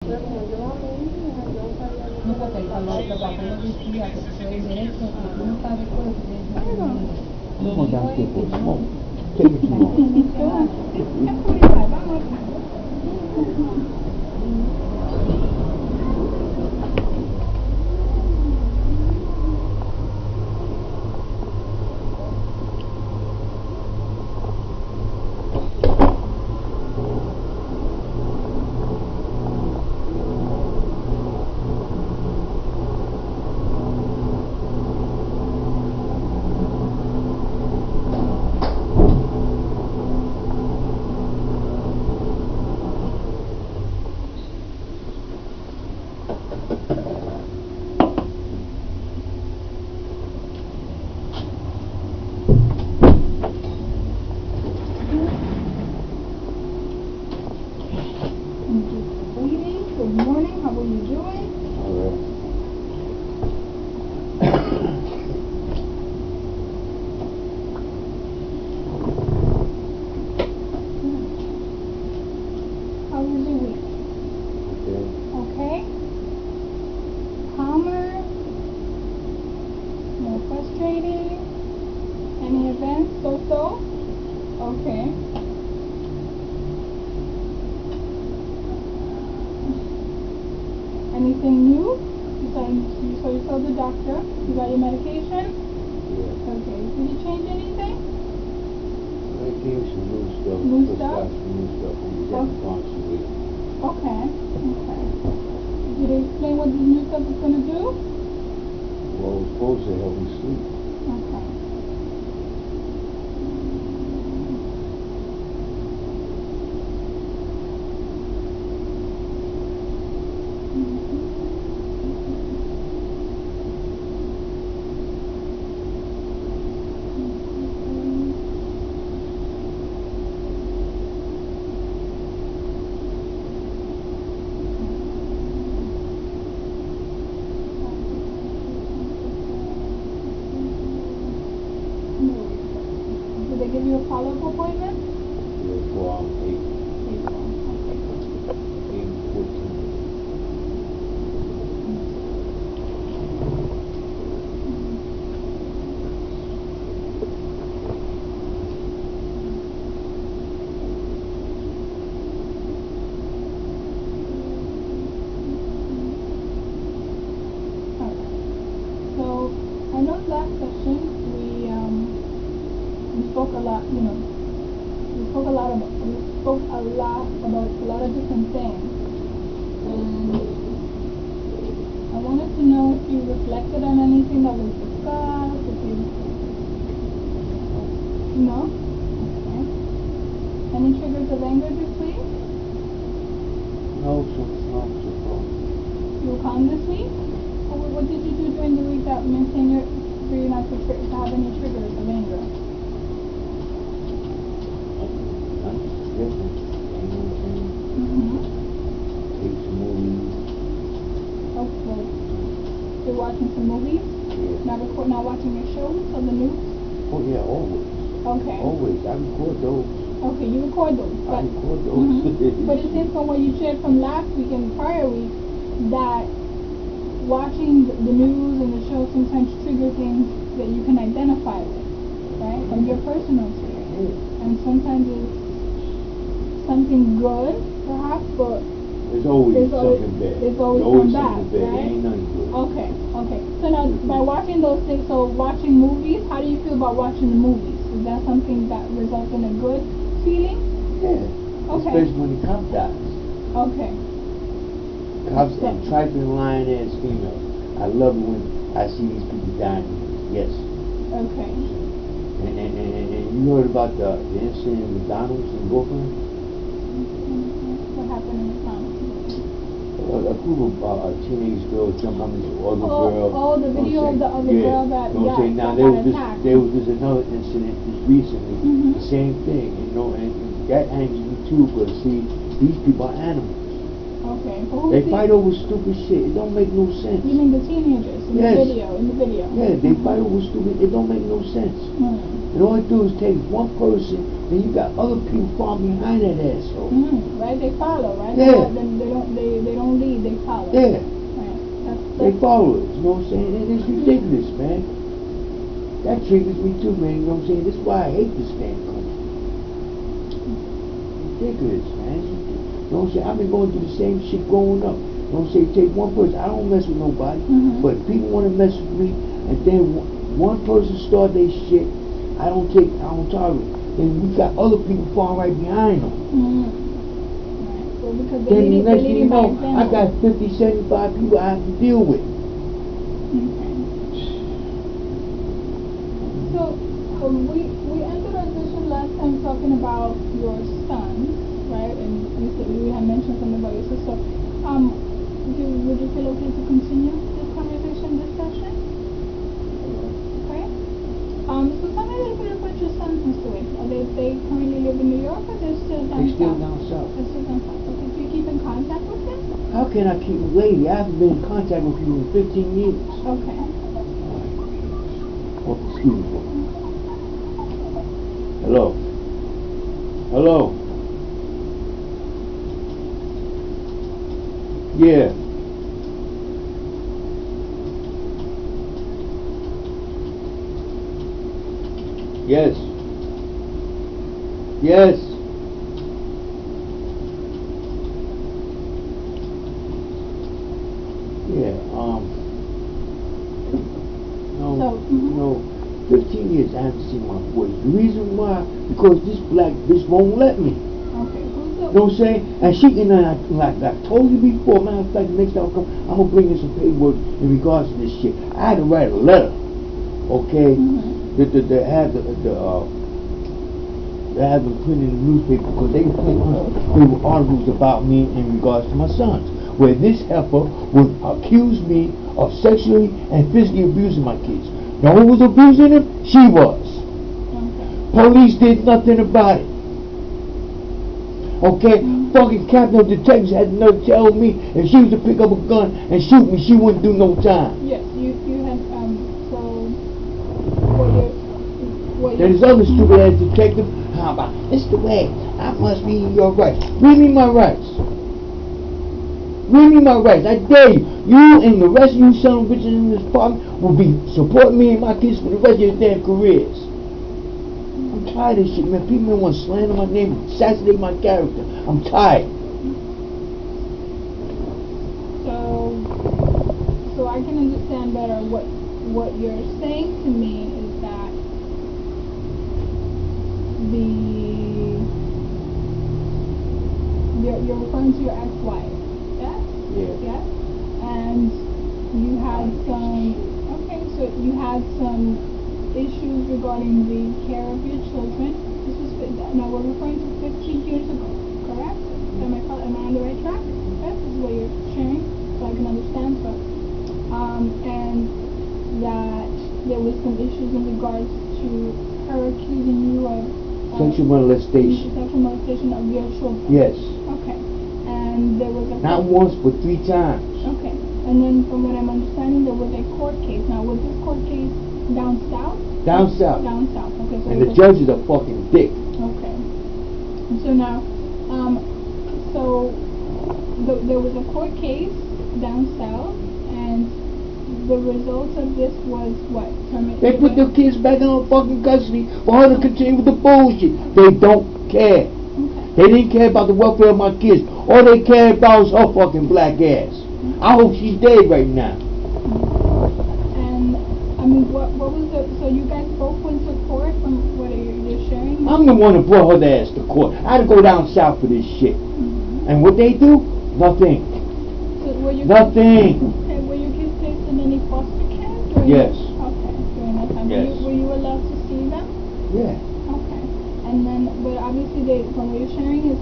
Pero como yo a mi hija, yo sabía que No, porque el papel lo decía que tú eres derecho, que tú no sabes cosas, que tienes que Bueno. lo Come on digo down es here que for a no, smoke. Take it la tomorrow. gente mencionar. Es 45, vamos. Waiting. Good morning. How are you doing? All right. How was your week? Okay. Okay. Calmer. More frustrating. Any events? So. Okay. Anything new? You saw the doctor. You got your medication? Yeah. Okay. Did you change anything? I gave some new stuff. New Just stuff? got some new stuff from the second consulate. Okay. Okay. Did they explain what this new stuff is going to do? Well, it was supposed to help me sleep. Okay. Did they give you a follow-up appointment? Yeah, for 8 April. Okay. 14. So I know last session we spoke a lot, we spoke a lot about a lot of different things, and I wanted to know if you reflected on anything that was discussed, if you no, okay. Any triggers of anger this week? No, so far. You were calm this week? Or what did you do during the week that maintain your for you not to have any triggers of anger? I'm different. You know what I'm saying? Mm-hmm. Take some movies. Okay. You're watching some movies? Yeah. Not watching your shows or the news? Oh, yeah, always. Okay. Always. I record those. Okay, you record those. I record those. But it seems from what you shared from last week and prior week that watching the news and the show sometimes trigger things that you can identify with, right? From your personal experience. Yeah. And sometimes it's something good, perhaps, but There's always something bad. There's always something bad, bad. right? There ain't nothing good. Okay. So now, by watching those things, so watching movies, how do you feel about watching the movies? Is that something that results in a good feeling? Yeah. Okay. Especially when the cop dies. Okay. Cops and trifling lion-ass females. I love it when I see these people dying. Yes. Okay. And you heard about the incident in McDonald's in Brooklyn? What happened in the comments? A group of teenage girls jumped on this other girl. Oh, the video of the other girl that got now attacked. there was just another incident just recently. The same thing, and that angers me too. But see, these people are animals. Okay. They fight over stupid shit. It don't make no sense. You mean the teenagers in the video? Yeah, they fight over stupid. It don't make no sense. And all it do is take one person, and you got other people following behind that asshole. Right? They follow, right? Yeah. They don't leave Yeah. Right. They follow it, you know what I'm saying? And it's ridiculous, man. That triggers me too, man, you know what I'm saying? This is why I hate this damn country. Ridiculous, man. You know what I'm saying? I've been going through the same shit growing up. You know what I'm saying? Take one person. I don't mess with nobody, but if people want to mess with me, and then one person start their shit, I don't tolerate. And we got other people falling right behind them. Right. So because Then the next thing you know, I example. got 50, 75 people I have to deal with. Okay. So we ended our session last time talking about your sons, right? And you said we had mentioned something about your sister. Would you feel okay to continue this conversation this session? Okay. So tell me a little bit about your sons, Mr. Wade. Are they currently live in New York, or they're still down south? They still down south. They're still down south. Okay. Do you keep in contact with them? How can I keep a lady? I haven't been in contact with you in 15 years. Okay. Oh, excuse me. Hello. Hello. Yeah. Yes. Yes. Yeah. No. 15 years I haven't seen my boys. The reason why, because this black bitch won't let me. Okay. You know what I'm saying? And she, and like I told you before, matter of fact, next time I come, I'm going to bring you some paperwork in regards to this shit. I had to write a letter, okay? They had them put in the newspaper because they were articles about me in regards to my sons, where this heifer would accuse me of sexually and physically abusing my kids. Now who was abusing them? She was. Police did nothing about it. Okay, fucking captain of detectives had to tell me if she was to pick up a gun and shoot me, she wouldn't do no time. Yes, you had so what There's other stupid ass detective. How about Mr. Wade? I must be in your rights. Read me my rights. Read me my rights. I dare you. You and the rest of you son of bitches in this apartment will be supporting me and my kids for the rest of your damn careers. I'm tired of this shit, man. People want to slander my name, assassinate my character. I'm tired. So I can understand better what you're saying to me is that you're referring to your ex-wife, yes? Yeah. Yes? And you had some issues regarding the care of your children. Now we're referring to 15 years ago, correct? Am I on the right track? Yes, this is what you're sharing, so I can understand. So, and that there was some issues in regards to her accusing you of sexual molestation. Sexual molestation of your children. Yes. Okay. And there was a not once but 3 times. Okay. And then from what I'm understanding, there was a court case. Now was this court case down south? Down south. Down south. Okay. So and the judge is a fucking dick. Okay. So now, there was a court case down south, and the result of this was what? They put their kids back in her fucking custody for her to continue with the bullshit. They don't care. Okay. They didn't care about the welfare of my kids. All they cared about was her fucking black ass. I hope she's dead right now. And I mean, what was the? So you guys both went to court from what you're sharing? I'm the one who brought her ass to court. I had to go down south for this shit. And what they do? Nothing. So were you nothing. Okay, were your kids placed in any foster care? Yes. Okay, during that time. Yes. Were you allowed to see them? Yeah. Okay. And then, but obviously from what you're sharing is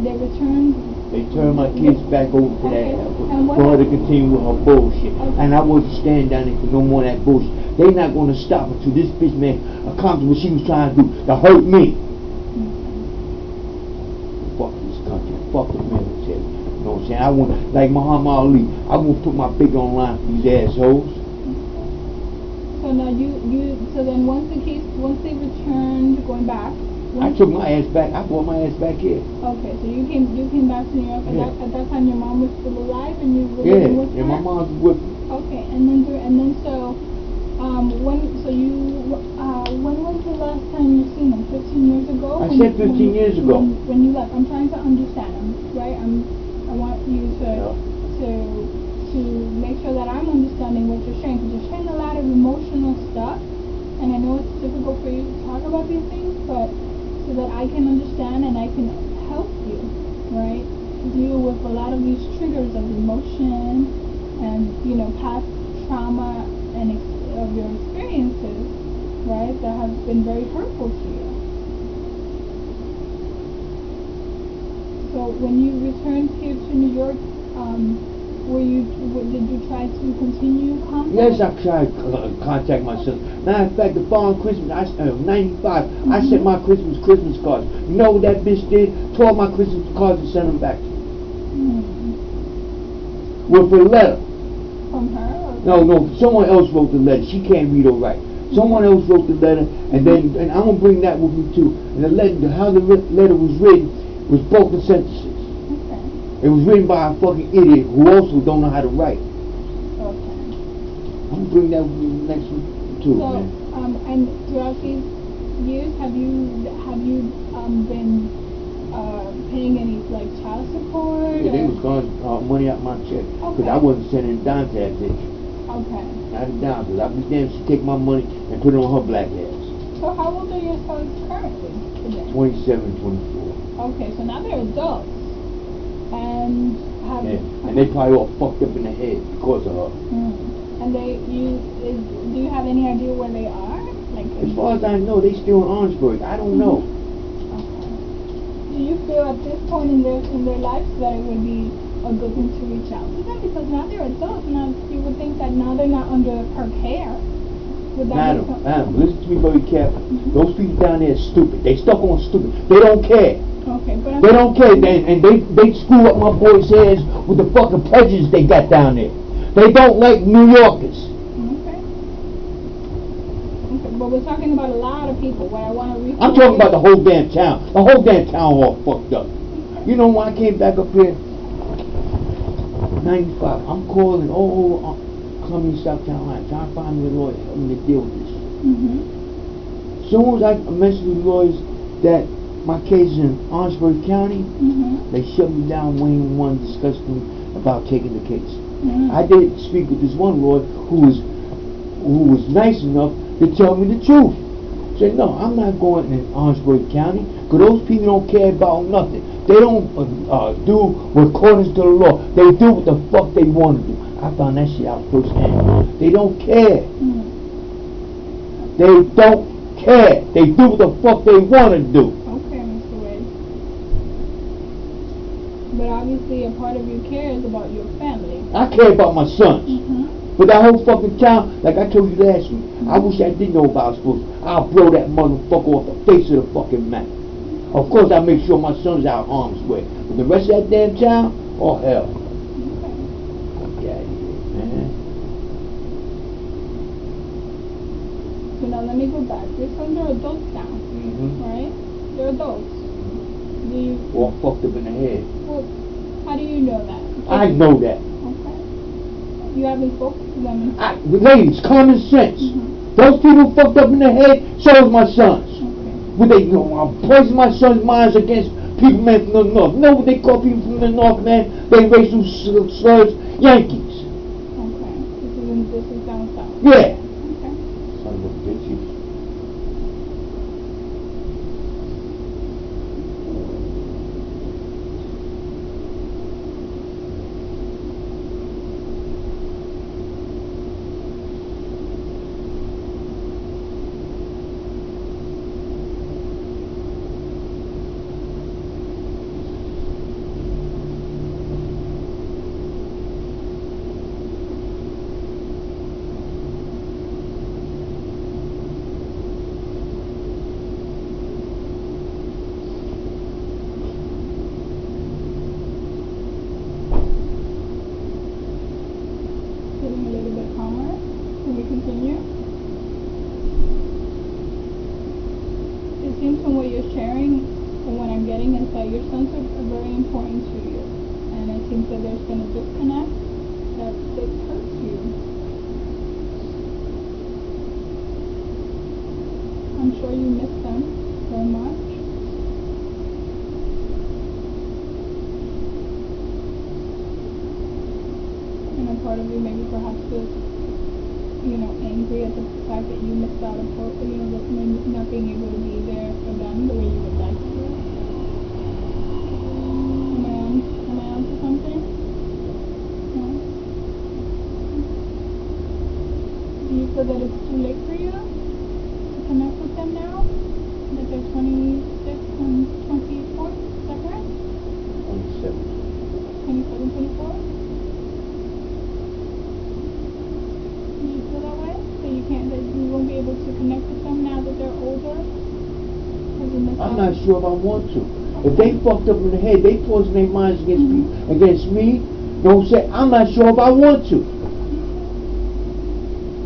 they returned. They turned my kids back over to that And for her to continue with her bullshit. Okay. And I wasn't standing down there for no more of that bullshit. They not going to stop until this bitch man accomplished what she was trying to do to hurt me. Fuck this country. Fuck the military. You know what I'm saying? I want, like Muhammad Ali, I want to put my big on line for these assholes. So now so then once they returned, going back. I took my ass back. I brought my ass back here. Okay, so you came back to New York. At that time, your mom was still alive, and and you were Yeah, living with her? and my mom's with me. Okay, and then so, when was the last time you seen him? 15 years ago? I said 15 years ago. When you left, I'm trying to understand. I want you to make sure that I'm understanding what you're sharing, because you're sharing a lot of emotional stuff, and I know it's difficult for you to talk about these things, but so that I can understand and I can help you, right? Deal with a lot of these triggers of emotion and past trauma and of your experiences, right, that have been very hurtful to you. So when you returned here to New York, did you try to continue contact? Yes, I tried to contact my son. Matter of fact, the following Christmas, 95, I sent my Christmas cards. You know what that bitch did? Tore my Christmas cards and sent them back to me. With a letter. From her? No, someone else wrote the letter. She can't read or write. Someone else wrote the letter, and I'm gonna bring that with me too. And the letter, how the letter was written, was broken sentences. Okay. It was written by a fucking idiot who also don't know how to write. Okay. I'm gonna bring that with me next week too, man. And throughout these years, have you been paying any child support? Yeah, they was going money out my check because I wasn't sending a dime to that bitch. Okay. Not a dime, because I'd be damned if she take my money and put it on her black ass. So how old are your sons currently today? 27, 24. Okay, so now they're adults. And and they probably all fucked up in the head because of her. And do you have any idea where they are? As far as I know, they still in Orangeburg. I don't know. Okay. Do you feel at this point in their lives that it would be a good thing to reach out to them? Because now they're adults. Now you would think that now they're not under her care. Madam, listen to me very carefully. Those people down there are stupid. They stuck on stupid. They don't care. Okay, but they don't care. They screw up my boys' heads with the fucking prejudice they got down there. They don't like New Yorkers. Okay, but we're talking about a lot of people. What I want to reach. I'm talking about the whole damn town. The whole damn town all fucked up. You know when I came back up here, 95. I'm calling all over Columbia, South Carolina, trying to find me a lawyer, help me to deal with this. As soon as I mentioned to the lawyers that my case is in Orangeburg County, they shut me down when even want to discuss with me about taking the case. I did speak with this one lawyer who was nice enough to tell me the truth. Said, no, I'm not going in Orangeburg County because those people don't care about nothing. They don't do what according to the law. They do what the fuck they want to do. I found that shit out firsthand. They don't care. They don't care. They do what the fuck they want to do. Okay, Mr. Wade. But obviously a part of you cares about your family. I care about my sons. But that whole fucking town, like I told you last week, I wish I did know about schools. I'll blow that motherfucker off the face of the fucking map. Of course I make sure my son's out of harm's way. But the rest of that damn town, oh hell. Fuck out of here, man. So now let me go back. Your sons are adults now, right? They're adults. All fucked up in the head. Well, how do you know that? I know that. You haven't spoken to them. Ladies, common sense. Those people fucked up in the head, so is my sons. But they poison my son's minds against people man from the north. You know what they call people from the north, man? They racial slurs, Yankees. Okay. This is down south. Yeah. Okay. Son of a bitch. Your sons are very important to you, and it seems that there's been a disconnect I'm sure you miss them very much. And a part of you maybe perhaps is, angry at the fact that you missed out on, maybe not being able to be there for them the way you would like to. Am I on to something? No? Do you feel that it's too late for you to connect with them now? That they're 26 and 24? Is that correct? 27. 27, 24? Do you feel that way? That you won't be able to connect with them now that they're older? I'm not sure if I want to. If they fucked up in the head, they poison their minds against me. Don't say I'm not sure if I want to.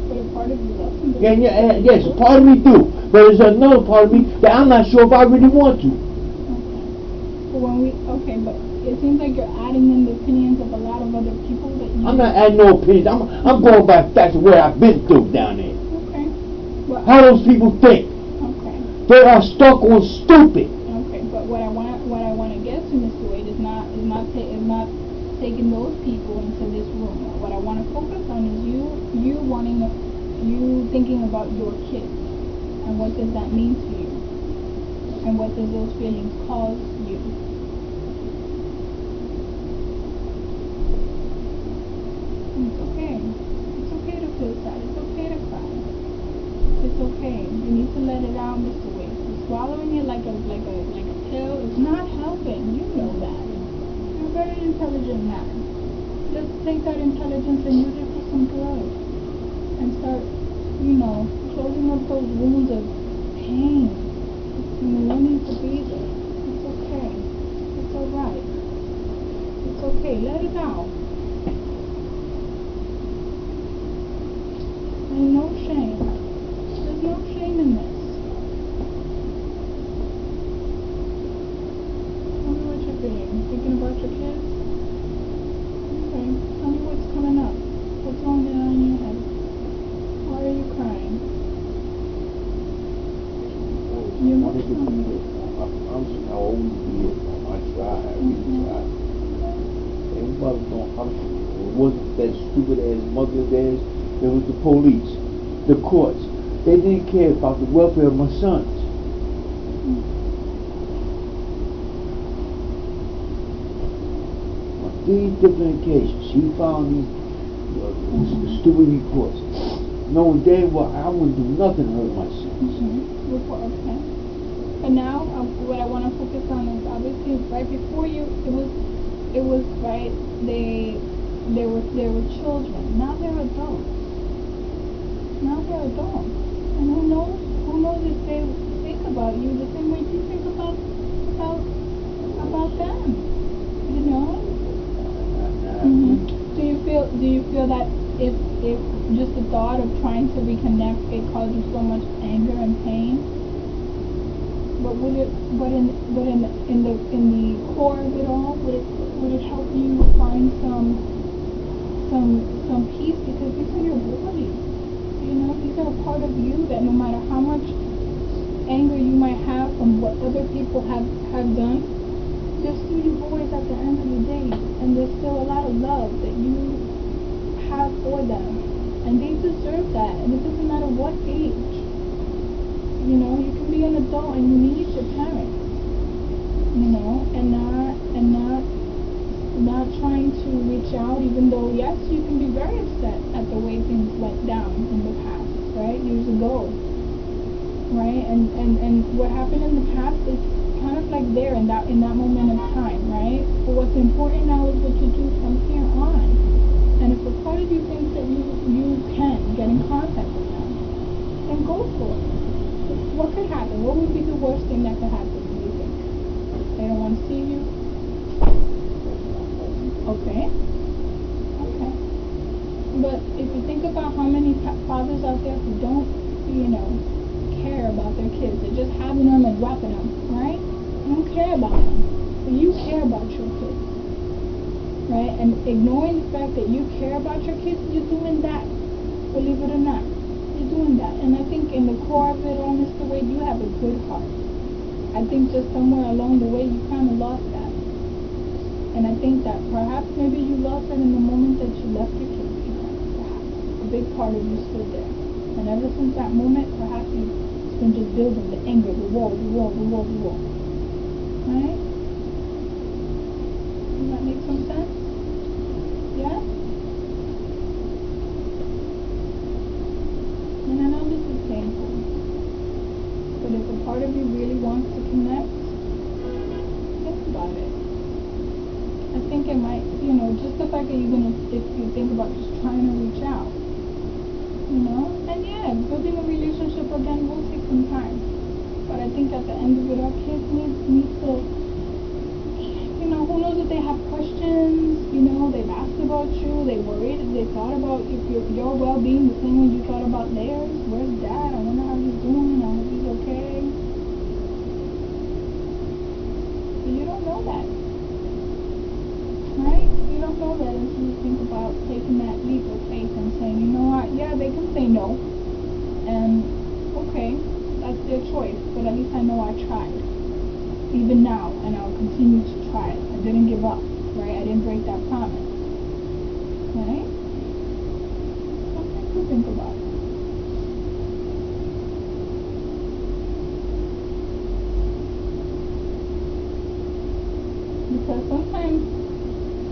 But a part of you loves them. Yes, a part of me do. But there's another part of me that I'm not sure if I really want to. Okay, but it seems like you're adding in the opinions of a lot of other people that you... I'm not adding no opinions. I'm going by facts of what I've been through down there. Okay. Well, how those people think. Okay. They are stuck on stupid. Okay, but what I want to get to, Mr. Wade, is not taking those people into this room. What I want to focus on is you thinking about your kids, and what does that mean to you, and what does those feelings cause you. It's okay. It's okay to feel sad. It's okay to cry. It's okay. You need to let it out, Mr. Wade. Swallowing it like a pill is not helping. You know that. You're a very intelligent man. Just take that intelligence and use it for some good. And start, closing up those wounds of pain. No need to be there. It's okay. It's alright. It's okay. Let it out. There's no shame. There's no shame in this. Tell me what you're feeling. Thinking about your kids? Okay. Tell me what's coming up. What's going on in your head? Why are you crying? You must tell me. I'm just how old you is. I try. I really try. Everybody don't. It wasn't that stupid ass mother of theirs. It was the police, the courts. They didn't care about the welfare of my sons. On these different occasions, she found these stupid reports, knowing damn well I wouldn't do nothing to hurt my sons. Okay. But now, what I want to focus on is obviously right before you, it was right. They were children. Now they're adults. And who knows if they think about you the same way you think about them. Do you feel that if just the thought of trying to reconnect, it caused you so much anger and pain? But in the core of it all, would it help you find some peace, because these are your bodies. These are a part of you that no matter how much anger you might have from what other people have done, they're still your boys at the end of the day, and there's still a lot of love that you have for them, and they deserve that, and it doesn't matter what age. You can be an adult and you need your parents, and not trying to reach out, even though, yes, you can be very upset at the way things went down in the past, right, years ago, right, and what happened in the past is kind of like there in that moment of time, right, but what's important now is what you do from here on, and if a part of you thinks that you can get in contact with them, then go for it. What could happen? What would be the worst thing that could happen, do you think? They don't want to see you? Okay. But if you think about how many fathers out there who don't, care about their kids, they're just having them and dropping them, right? They don't care about them. But you care about your kids, right? And ignoring the fact that you care about your kids, you're doing that, believe it or not. doing that. And I think in the core of it all, Mr. Wade, you have a good heart. I think just somewhere along the way you kind of lost that. And I think that perhaps maybe you lost that in the moment that you left your kids behind. Perhaps a big part of you stood there. And ever since that moment, perhaps you've been just building the anger, the wall. Right? Does that make some sense? Yeah? And I know this is painful. But if a part of you really wants to connect, think about it. I think it might, just the fact that if you think about just trying to reach out, and yeah, building a relationship again will take some time. But I think at the end of it, our kids need to, who knows if they have questions, they've asked about you, they worried, they thought about if your well-being the same way you thought about theirs. Where's dad? I wonder how he's doing. I hope he's okay. But you don't know that. Right? You don't know that until you think about taking that leap of faith and saying, you know what, yeah, they can say no. And, okay, that's their choice. But at least I know I tried. Even now, and I'll continue to try it. I didn't give up, right? I didn't break that promise. Right? Something to think about. Because sometimes,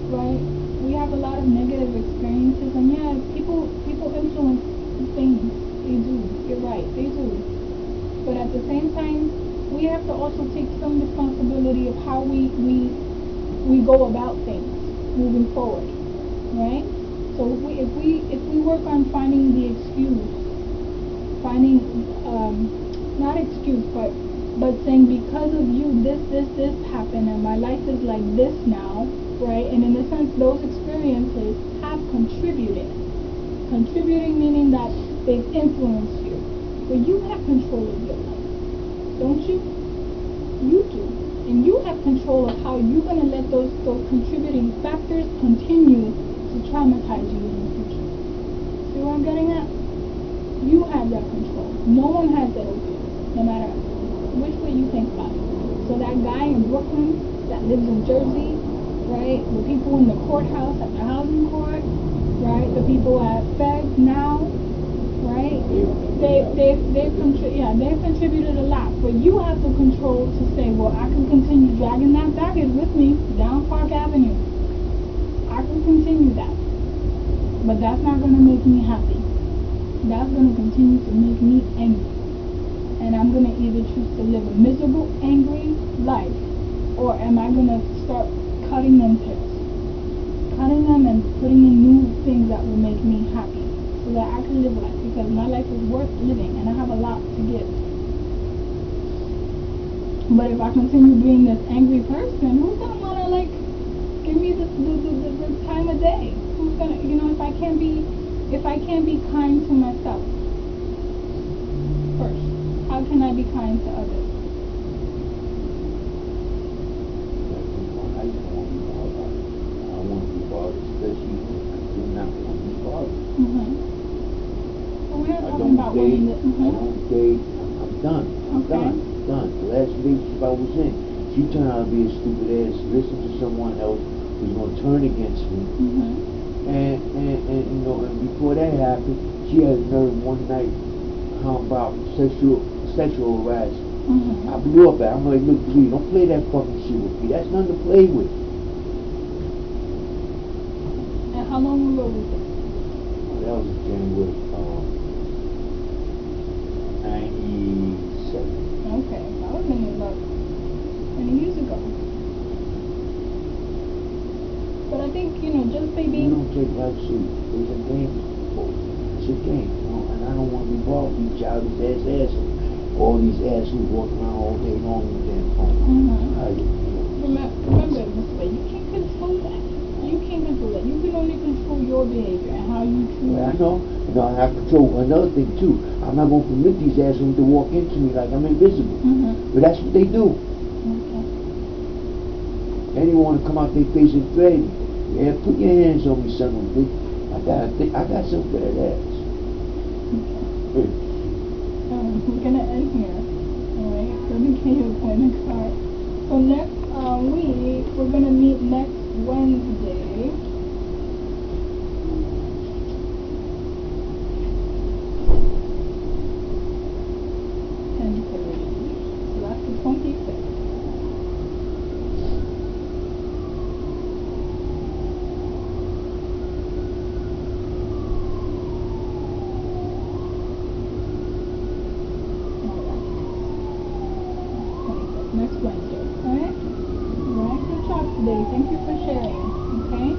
right, we have a lot of negative experiences, and yeah, people influence things. They do. You're right. They do. But at the same time, we have to also take some responsibility of how we go about things moving forward, right? So if we work on finding the excuse, finding not excuse, but saying because of you this happened and my life is like this now, right? And in a sense, those experiences have contributed. Contributing meaning that they've influenced you, but you have control of your life. Don't you? You do. And you have control of how you're going to let those contributing factors continue to traumatize you in the future. See what I'm getting at? You have that control. No one has that over you, no matter which way you think about it. So that guy in Brooklyn that lives in Jersey, right? The people in the courthouse at the housing court, right? The people at Fed now, right? They've contributed a lot, but you have the control to say, well, I can continue dragging that baggage with me down Park Avenue. I can continue that, but that's not going to make me happy. That's going to continue to make me angry, and I'm going to either choose to live a miserable, angry life, or am I going to start cutting them and putting in new things that will make me happy, so that I can live life, because my life is worth living and I have a lot to give. But if I continue being this angry person, who's gonna wanna give me the time of day? Who's gonna, if I can't be kind to myself first, how can I be kind to others? I don't date. I'm done. I'm done. The last relationship I was in, she turned out to be a stupid ass. Listen to someone else who's going to turn against me. And before that happened, she had another one night about sexual harassment. I blew up at her. I'm like, look, please don't play that fucking shit with me. That's nothing to play with. And how long ago was it? That was January 97. Okay, that was maybe about 20 years ago. But I think, just maybe... You don't take life serious. It's a game. It's a game, and I don't want to be involved with these childish ass assholes. All these assholes walking around all day long with their phone. Remember, Mr. Wade, you can't control that. You can't control that. You can only control your behavior and how you choose. Well, I know. I have control. Another thing too, I'm not going to permit these assholes to walk into me like I'm invisible. But that's what they do. Okay. Anyone want to come out their face and threaten me? Yeah, put your hands on me, son of a bitch. I got some good ass. Okay. We're gonna end here. Alright, so we can you appointment card. So next week we're gonna meet next Wednesday. So that's the 26th. Next Wednesday, alright? Alright, good job today. Thank you for sharing, okay?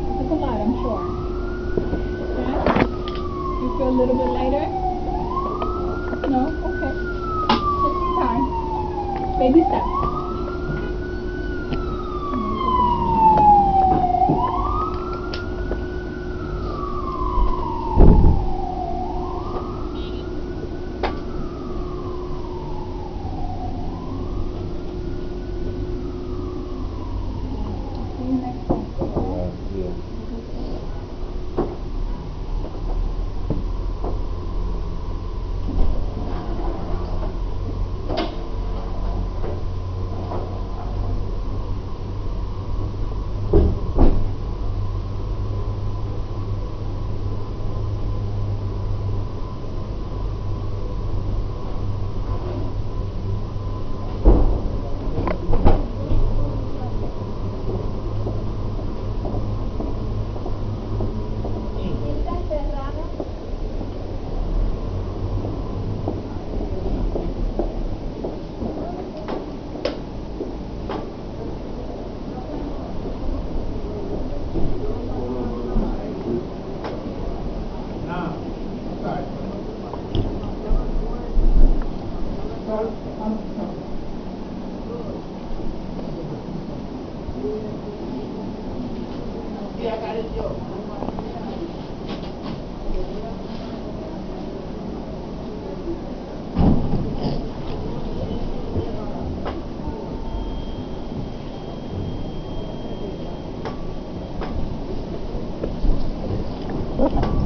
It took a lot, I'm sure. Okay? You feel a little bit lighter? No? Okay. Take your time. Baby steps. See you next time. Yeah. Okay.